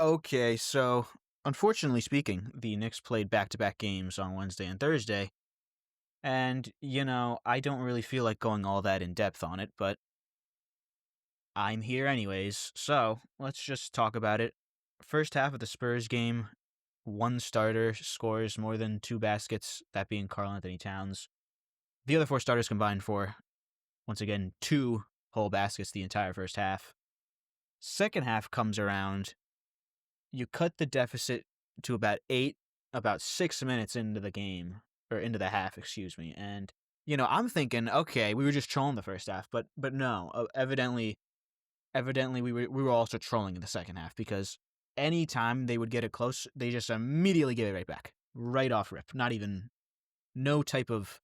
Okay, so unfortunately speaking, the Knicks played back-to-back games on Wednesday and Thursday, and I don't really feel like going all that in depth on it, but I'm here anyways, so let's just talk about it. First half of the Spurs game, one starter scores more than two baskets, that being Karl Anthony Towns. The other four starters combined for, once again, two whole baskets the entire first half. Second half comes around, you cut the deficit to about 8, about 6 minutes into the game, or into the half, excuse me. And I'm thinking, okay, we were just trolling the first half, but no, evidently we were also trolling in the second half, because anytime they would get it close, they just immediately give it right back, right off rip. Not even no type of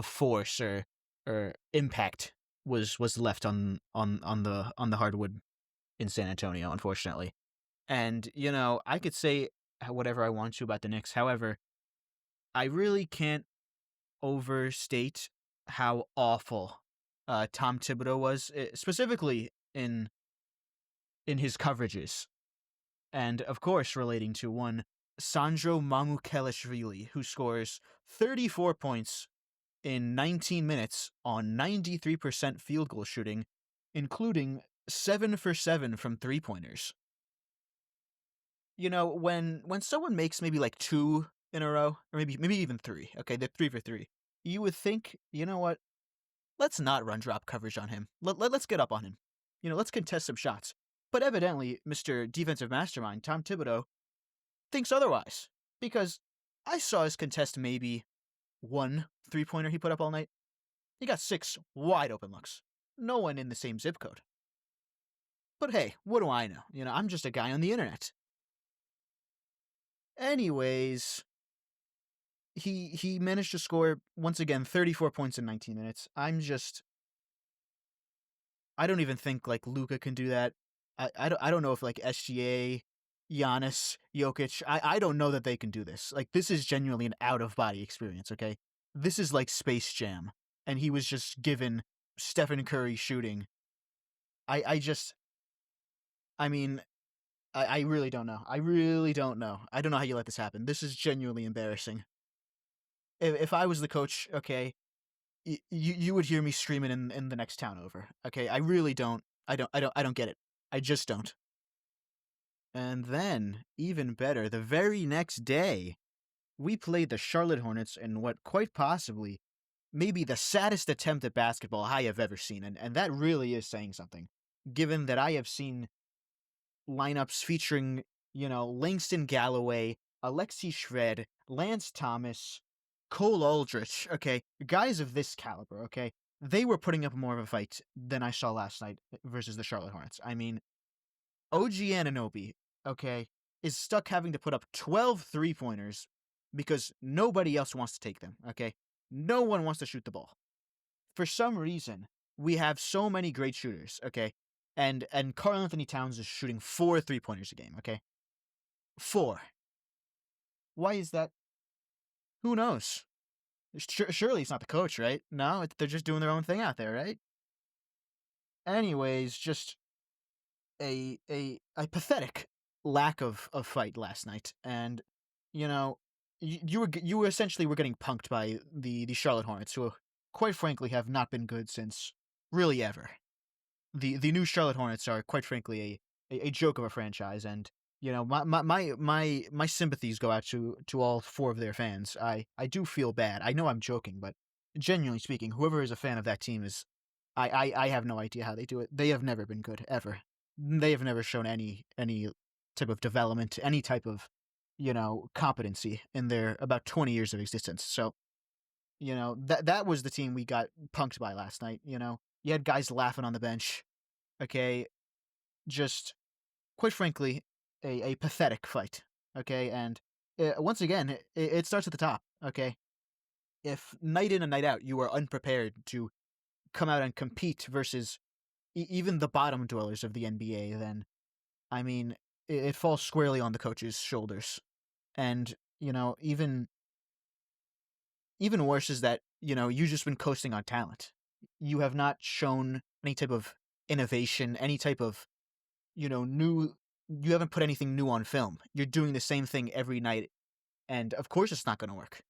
force or impact was left on the hardwood in San Antonio, unfortunately. And, I could say whatever I want to about the Knicks. However, I really can't overstate how awful Tom Thibodeau was, specifically in his coverages. And, of course, relating to one Sandro Mamukelashvili, who scores 34 points in 19 minutes on 93% field goal shooting, including 7 for 7 from three-pointers. When someone makes maybe like two in a row, or maybe even three, okay, they're 3 for 3, you would think, you know what, let's not run drop coverage on him. Let's get up on him. Let's contest some shots. But evidently, Mr. Defensive Mastermind, Tom Thibodeau, thinks otherwise. Because I saw us contest maybe one three-pointer he put up all night. He got 6 wide open looks. No one in the same zip code. But hey, what do I know? I'm just a guy on the internet. Anyways, he managed to score, once again, 34 points in 19 minutes. I don't even think, like, Luka can do that. I don't know if, like, SGA, Giannis, Jokic, I don't know that they can do this. Like, this is genuinely an out-of-body experience, okay? This is like Space Jam, and he was just given Stephen Curry shooting. I mean, I really don't know. I really don't know. I don't know how you let this happen. This is genuinely embarrassing. If I was the coach, okay, you would hear me screaming in the next town over. Okay, I really don't. I don't get it. I just don't. And then, even better, the very next day, we played the Charlotte Hornets in what quite possibly may be the saddest attempt at basketball I have ever seen, and that really is saying something, given that I have seen lineups featuring, Langston Galloway, Alexi Shved, Lance Thomas, Cole Aldrich, okay, guys of this caliber, okay, they were putting up more of a fight than I saw last night versus the Charlotte Hornets. I mean, OG Anunoby, okay, is stuck having to put up 12 three-pointers because nobody else wants to take them, okay? No one wants to shoot the ball. For some reason, we have so many great shooters, okay? And Karl Anthony Towns is shooting 4 three-pointers a game, okay? 4. Why is that? Who knows? Surely it's not the coach, right? No, they're just doing their own thing out there, right? Anyways, just a pathetic lack of fight last night, and you essentially were getting punked by the Charlotte Hornets, who quite frankly have not been good since really ever. The new Charlotte Hornets are quite frankly a joke of a franchise, and my sympathies go out to all 4 of their fans. I do feel bad. I know I'm joking, but genuinely speaking, whoever is a fan of that team is, I have no idea how they do it. They have never been good, ever. They have never shown any type of development, any type of, competency in their about 20 years of existence. So, that was the team we got punked by last night. You had guys laughing on the bench. Okay, just quite frankly, a pathetic fight. Okay, and once again, it starts at the top. Okay, if night in and night out you are unprepared to come out and compete versus even the bottom dwellers of the NBA, then, I mean, it falls squarely on the coach's shoulders. And, even worse is that, you've just been coasting on talent. You have not shown any type of innovation, any type of, new you haven't put anything new on film. You're doing the same thing every night, and of course it's not going to work.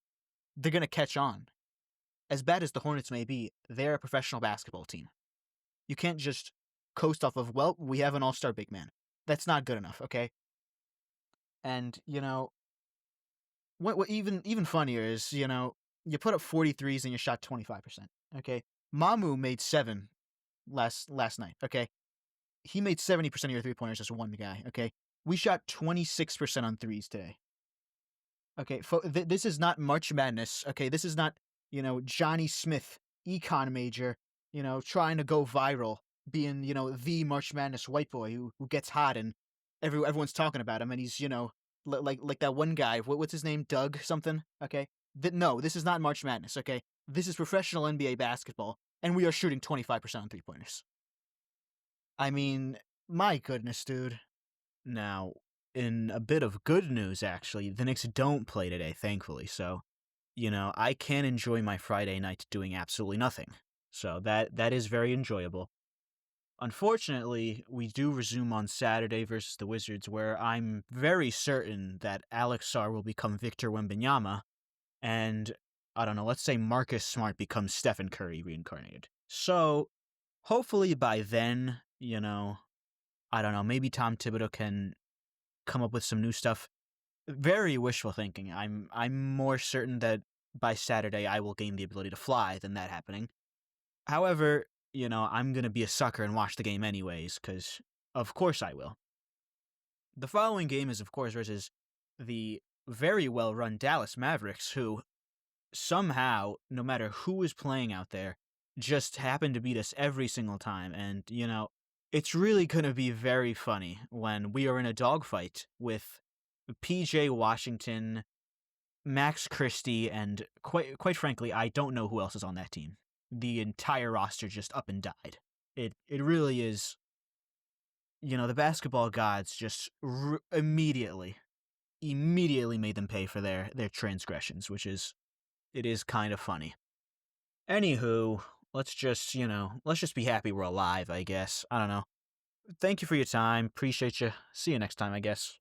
They're going to catch on. As bad as the Hornets may be, they're a professional basketball team. You can't just coast off of, well, we have an all-star big man. That's not good enough, okay? And, what even funnier is, you put up 43s and you shot 25%, okay? Mamu made 7 last night, okay? He made 70% of your three-pointers as one guy, okay? We shot 26% on threes today. Okay, this is not March Madness, okay? This is not, Johnny Smith, econ major, trying to go viral, being, the March Madness white boy who gets hot and everyone's talking about him, and he's, like that one guy, what's his name? Doug something, okay? No, this is not March Madness, okay? This is professional NBA basketball, and we are shooting 25% on three-pointers. I mean, my goodness, dude. Now, in a bit of good news, actually, the Knicks don't play today, thankfully. So, I can enjoy my Friday night doing absolutely nothing. So that is very enjoyable. Unfortunately, we do resume on Saturday versus the Wizards, where I'm very certain that Alex Sarr will become Victor Wembanyama, and I don't know, let's say Marcus Smart becomes Stephen Curry reincarnated. So, hopefully by then, I don't know, maybe Tom Thibodeau can come up with some new stuff. Very wishful thinking. I'm more certain that by Saturday I will gain the ability to fly than that happening. However, I'm gonna be a sucker and watch the game anyways, because of course I will. The following game is of course versus the very well run Dallas Mavericks, who somehow, no matter who is playing out there, just happen to beat us every single time. And, it's really going to be very funny when we are in a dogfight with PJ Washington, Max Christie, and quite frankly, I don't know who else is on that team. The entire roster just up and died. It really is, the basketball gods just immediately made them pay for their transgressions, which is, it is kind of funny. Anywho, let's just be happy we're alive, I guess. I don't know. Thank you for your time. Appreciate you. See you next time, I guess.